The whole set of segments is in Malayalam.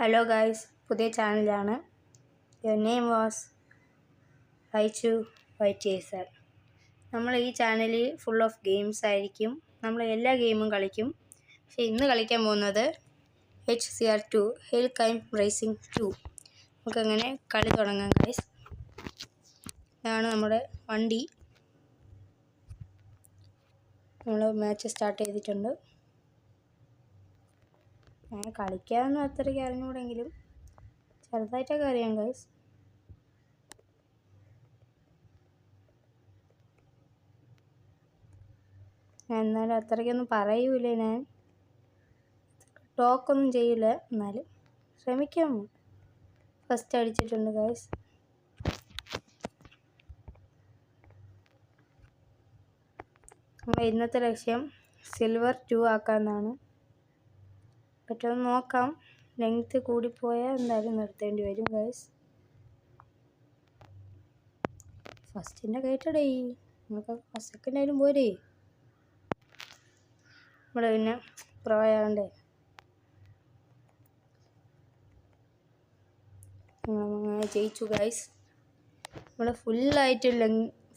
ഹലോ ഗായ്സ്, പുതിയ ചാനലാണ്. യുവർ നെയിം വാസ് റൈച്ചു വൈറ്റേസർ. നമ്മൾ ഈ ചാനലിൽ ഫുൾ ഓഫ് ഗെയിംസ് ആയിരിക്കും. നമ്മൾ എല്ലാ ഗെയിമും കളിക്കും. പക്ഷേ ഇന്ന് കളിക്കാൻ പോകുന്നത് HCR2 ഹിൽ ക്ലൈംബ് റേസിംഗ് 2. നമുക്കങ്ങനെ കളി തുടങ്ങാം ഗായ്സ്. ഇതാണ് നമ്മുടെ വണ്ടി. നമ്മൾ മാച്ച് സ്റ്റാർട്ട് ചെയ്തിട്ടുണ്ട്. ഞാൻ കളിക്കാനൊന്നും അത്രയ്ക്ക് അറിഞ്ഞൂടെങ്കിലും ചെറുതായിട്ടൊക്കെ അറിയാം ഗൈസ്. എന്നാലും അത്രയ്ക്കൊന്നും പറയൂല, ഞാൻ ടോക്കൊന്നും ചെയ്യില്ല, എന്നാലും ശ്രമിക്കാം. ഫസ്റ്റ് അടിച്ചിട്ടുണ്ട് ഗൈസ്. നമ്മുടെ ഇന്നത്തെ ലക്ഷ്യം സിൽവർ 2 ആക്കാമെന്നാണ്. പറ്റുമെന്ന് നോക്കാം. ലെങ്ത് കൂടിപ്പോയാൽ എന്തായാലും നിർത്തേണ്ടി വരും ഗൈസ്. ഫസ്റ്റിൻ്റെ കയറ്റടേ, നമുക്ക് സെക്കൻഡ് ആയാലും പോരേ. നമ്മുടെ പിന്നെ പ്രൊയാണ്ടേ ജയിച്ചു ഗൈസ്. നമ്മൾ ഫുള്ളായിട്ട്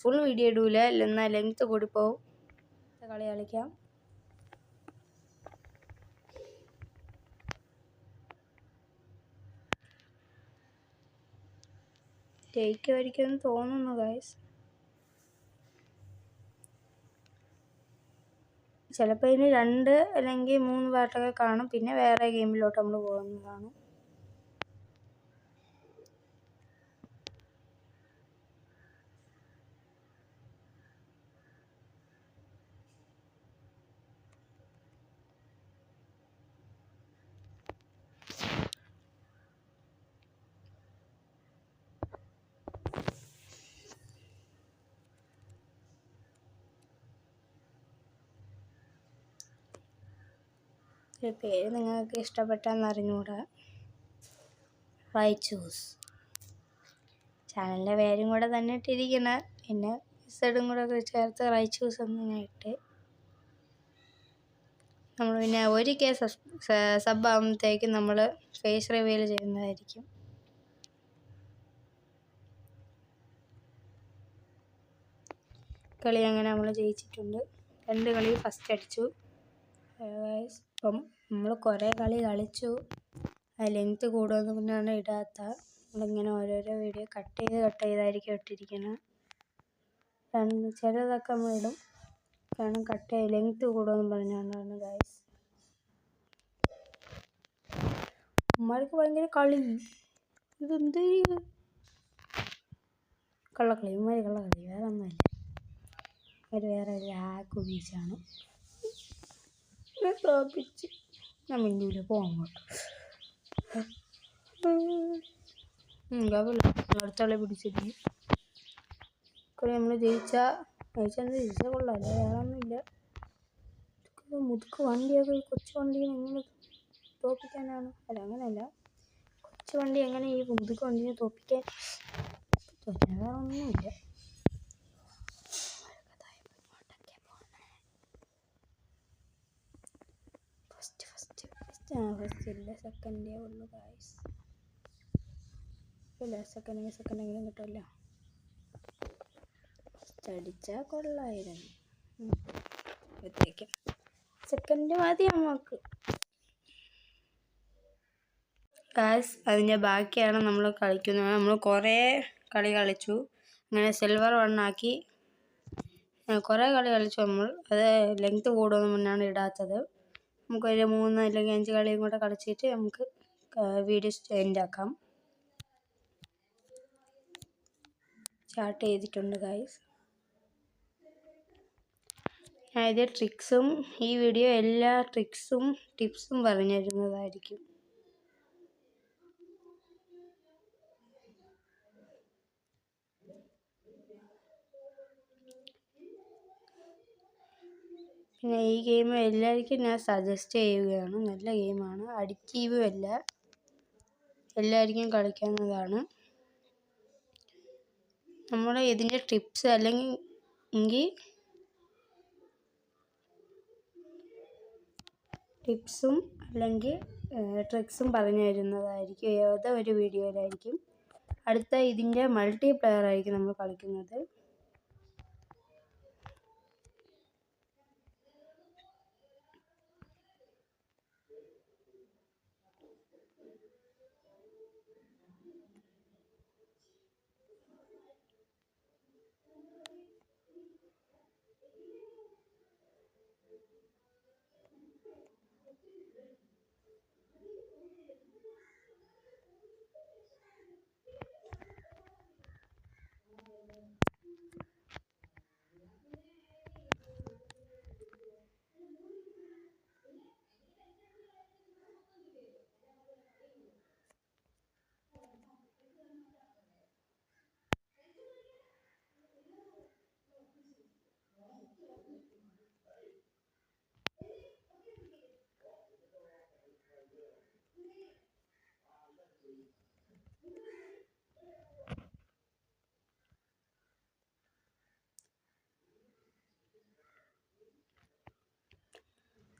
ഫുൾ വീഡിയോ ഇടൂല, എന്നാൽ ലെങ്ത് കൂടിപ്പോവും. കളി കളിക്കാം. ജയിക്കുമായിരിക്കുമെന്ന് തോന്നുന്നു ഗൈസ്. ചിലപ്പോൾ ഇതിന് 2 അല്ലെങ്കിൽ 3 പാർട്ടൊക്കെ കാണും. പിന്നെ വേറെ ഗെയിമിലോട്ട് നമ്മൾ പോകുന്നതാണ്. പേര് നിങ്ങൾക്ക് ഇഷ്ടപ്പെട്ടാന്ന് അറിഞ്ഞൂടാ. റൈച്ചൂസ് ചാനലിൻ്റെ പേരും കൂടെ തന്നെ ഇട്ടിരിക്കണം. പിന്നെ ഇസഡും കൂടെ ഒക്കെ ചേർത്ത് റൈച്ചൂസ് എന്നിട്ട് നമ്മൾ പിന്നെ 1K സബ് ആകുമ്പോഴത്തേക്കും നമ്മൾ ഫേസ് റിവീൽ ചെയ്യുന്നതായിരിക്കും. കളി അങ്ങനെ നമ്മൾ ജയിച്ചിട്ടുണ്ട്. 2 കളി ഫസ്റ്റ് അടിച്ചു. ഇപ്പം നമ്മൾ കുറേ കളി കളിച്ചു. ആ ലെങ്ത്ത് കൂടുമെന്ന് കൊണ്ടാണ് ഇടാത്ത. നമ്മളിങ്ങനെ ഓരോരോ വീഡിയോ കട്ട് ചെയ്തായിരിക്കും ഇട്ടിരിക്കുന്നത്. ചിലതൊക്കെ നമ്മൾ ഇടും, കാരണം ലെങ്ത്ത് കൂടുമെന്ന് പറഞ്ഞുകൊണ്ടാണ് ഗൈസ്. അമ്മമാർക്ക് ഭയങ്കര കളി. ഇതെന്ത് കള്ളക്കളി, ഇമ്മമാർ കള്ളക്കളി, വേറെ ഒന്നുമില്ല. അവർ വേറെ ഒരു ഹാക്ക് ഉപയോഗിച്ചാണ് തോപ്പിച്ച്. ഞാൻ മിണ്ടൂല, പോകോട്ട് അടുത്തളെ പിടിച്ചിരുന്നു. കുറെ നമ്മൾ ജയിച്ച കൊള്ളാല്ല, വേറെ ഒന്നുമില്ല. മുതുക്ക് വണ്ടിയൊക്കെ ഈ കൊച്ചു വണ്ടിയെ എങ്ങനെ തോപ്പിക്കാനാണ്? അല്ല, അങ്ങനെയല്ല, കൊച്ചു വണ്ടി എങ്ങനെ ഈ മുതുക്ക് വണ്ടിയെ തോപ്പിക്കാൻ? വേറെ ഒന്നുമില്ല. ഫസ്റ്റ് ഇല്ല, സെക്കൻഡേ ഉള്ളൂ ഗൈസ്. ഇല്ല, സെക്കൻഡെങ്കിലും കിട്ടുമല്ലോ. ഫസ്റ്റ് അടിച്ചാൽ കൊള്ളായിരുന്നു. സെക്കൻഡ് മതി നമുക്ക് ഗൈസ്. അതിൻ്റെ ബാക്കിയാണ് നമ്മൾ കളിക്കുന്നത്. നമ്മൾ കുറേ കളി കളിച്ചു. അങ്ങനെ സിൽവർ 1 ആക്കി കുറേ കളി കളിച്ചു നമ്മൾ. അത് ലെങ്ത്ത് കൂടുമെന്ന് മുന്നാണ് ഇടാത്തത്. നമുക്കൊരു 3 അല്ലെങ്കിൽ 5 കളിയും കൂടെ കളിച്ചിട്ട് നമുക്ക് വീഡിയോ എൻഡ് ആക്കാം. സ്റ്റാർട്ട് ചെയ്തിട്ടുണ്ട് ഗൈസ്. അതായത് ട്രിക്സും, ഈ വീഡിയോ എല്ലാ ട്രിക്സും ടിപ്സും പറഞ്ഞു തരുന്നതായിരിക്കും. പിന്നെ ഈ ഗെയിം എല്ലാവർക്കും ഞാൻ സജസ്റ്റ് ചെയ്യുകയാണ്. നല്ല ഗെയിമാണ്, അഡിക്റ്റീവും അല്ല, എല്ലാവർക്കും കളിക്കാവുന്നതാണ്. നമ്മൾ ഇതിൻ്റെ ടിപ്സ് ടിപ്സും അല്ലെങ്കിൽ ട്രിക്സും പറഞ്ഞു തരുന്നതായിരിക്കും. ഏതോ ഒരു വീഡിയോയിലായിരിക്കും. അടുത്ത ഇതിൻ്റെ മൾട്ടിപ്ലെയർ ആയിരിക്കും നമ്മൾ കളിക്കുന്നത്.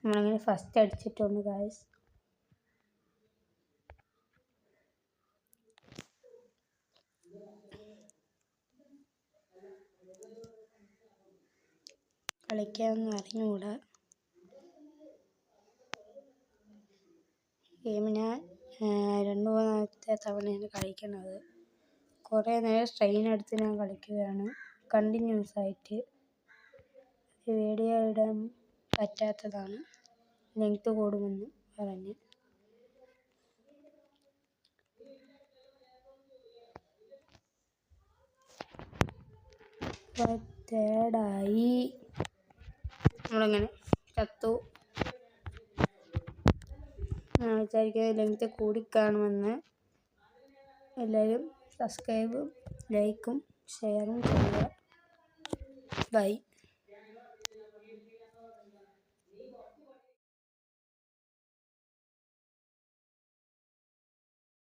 നമ്മളങ്ങനെ ഫസ്റ്റ് അടിച്ചിട്ടുണ്ട് ഗായ്സ്. കളിക്കാനൊന്നും അറിഞ്ഞുകൂടാ. ഗെയിം ഞാൻ 2-3 തവണയാണ് കളിക്കുന്നത്. കുറേ നേരം സ്ട്രെയിൻ എടുത്ത് ഞാൻ കളിക്കുകയാണ് കണ്ടിന്യൂസ് ആയിട്ട്. വീഡിയോ ഇടാൻ പറ്റാത്തതാണ്, ലെങ്ത് കൂടുമെന്ന് പറഞ്ഞ്. തേടായി നമ്മളങ്ങനെ ചത്തു. ഞാൻ വിചാരിക്കുന്നത് ലെങ്ത് കൂടിക്കാണുമെന്ന്. എല്ലാവരും സബ്സ്ക്രൈബും ലൈക്കും ഷെയറും ചെയ്യുക. ബൈ.